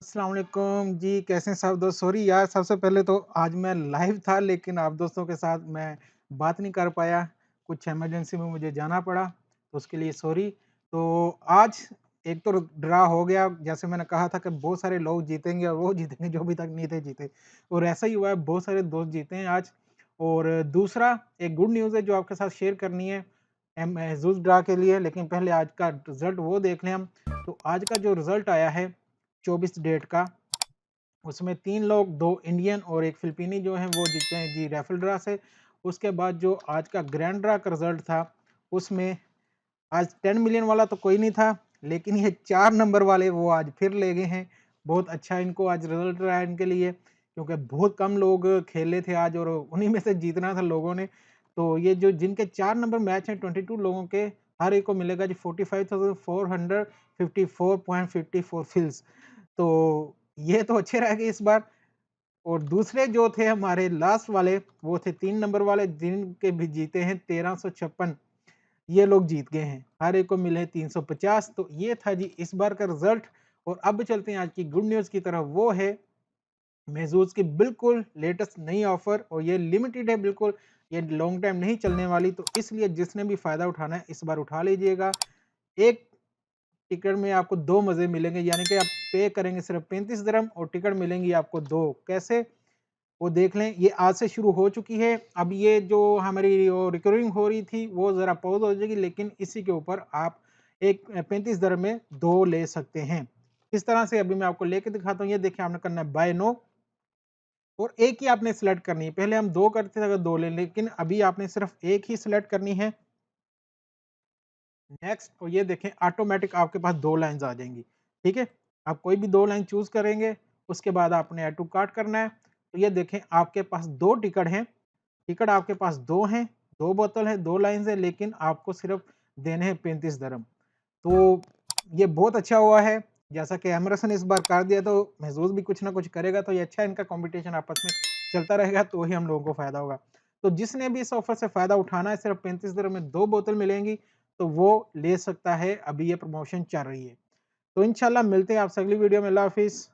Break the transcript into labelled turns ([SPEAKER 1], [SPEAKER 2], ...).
[SPEAKER 1] अस्सलाम वालेकुम जी, कैसे हैं सब दोस्त? सॉरी यार, सबसे पहले तो आज मैं लाइव था लेकिन आप दोस्तों के साथ मैं बात नहीं कर पाया। कुछ इमरजेंसी में मुझे जाना पड़ा, तो उसके लिए सॉरी। तो आज एक तो ड्रा हो गया, जैसे मैंने कहा था कि बहुत सारे लोग जीतेंगे और वो जीतेंगे जो अभी तक नहीं थे जीते, और ऐसा ही हुआ है, बहुत सारे दोस्त जीते हैं आज। और दूसरा एक गुड न्यूज़ है जो आपके साथ शेयर करनी है महज़ूज़ ड्रा के लिए, लेकिन पहले आज का रिज़ल्ट वो देख लें हम। तो आज का जो रिज़ल्ट आया है 24 डेट का, उसमें 3 लोग, 2 इंडियन और 1 फिलिपिनी जो हैं वो जीते हैं जी रैफल ड्रा से। उसके बाद जो आज का ग्रैंड ड्रा का रिज़ल्ट था, उसमें आज 10 मिलियन वाला तो कोई नहीं था, लेकिन ये 4 नंबर वाले वो आज फिर ले गए हैं। बहुत अच्छा इनको आज रिज़ल्ट रहा है इनके लिए, क्योंकि बहुत कम लोग खेले थे आज और उन्हीं में से जीतना था लोगों ने। तो ये जो जिनके 4 नंबर मैच हैं 22 लोगों के, हर एक को मिलेगा जी 45,454.54 फिल्स। तो ये तो अच्छे रह गए इस बार। और दूसरे जो थे हमारे लास्ट वाले, वो थे 3 नंबर वाले जिनके भी जीते हैं 1356, ये लोग जीत गए हैं। हर एक को मिले 350। तो ये था जी इस बार का रिज़ल्ट। और अब चलते हैं आज की गुड न्यूज़ की तरफ, वो है मेहज़ूज़ की बिल्कुल लेटेस्ट नई ऑफ़र, और ये लिमिटेड है बिल्कुल, ये लॉन्ग टाइम नहीं चलने वाली। तो इसलिए जिसने भी फ़ायदा उठाना है इस बार उठा लीजिएगा। एक टिकट में आपको 2 मज़े मिलेंगे, यानी कि आप पे करेंगे सिर्फ़ 35 दिरहम और टिकट मिलेंगी आपको 2। कैसे? वो देख लें, ये आज से शुरू हो चुकी है। अब ये जो हमारी वो रिकरिंग हो रही थी, वो ज़रा पॉज़ हो जाएगी, लेकिन इसी के ऊपर आप एक 35 दिरहम में 2 ले सकते हैं। इस तरह से अभी मैं आपको लेके दिखाता हूँ। ये देखिए, आपने करना है बाय नो, और एक ही आपने सेलेक्ट करनी है। पहले हम 2 करते थे अगर 2 लें, लेकिन अभी आपने सिर्फ़ एक ही सेलेक्ट करनी है। नेक्स्ट, और ये देखें ऑटोमेटिक आपके पास 2 लाइन्स आ जाएँगी, ठीक है? आप कोई भी 2 लाइन चूज़ करेंगे, उसके बाद आपने ऐड टू कार्ट करना है। तो ये देखें, आपके पास 2 टिकट हैं, टिकट आपके पास 2 हैं, 2 बोतल हैं, 2 लाइन्स हैं, लेकिन आपको सिर्फ़ देने हैं 35 दिरहम। तो ये बहुत अच्छा हुआ है। जैसा कि एमरसन ने इस बार कर दिया, तो महज़ूज़ भी कुछ ना कुछ करेगा, तो ये अच्छा है, इनका कॉम्पिटिशन आपस में चलता रहेगा, तो वही हम लोगों को फ़ायदा होगा। तो जिसने भी इस ऑफ़र से फ़ायदा उठाना है, सिर्फ़ 35 दिरहम में 2 बोतल मिलेंगी, तो वो ले सकता है, अभी ये प्रमोशन चल रही है। तो इंशाल्लाह मिलते हैं आपसे अगली वीडियो में। अल्लाह हाफ़िज़।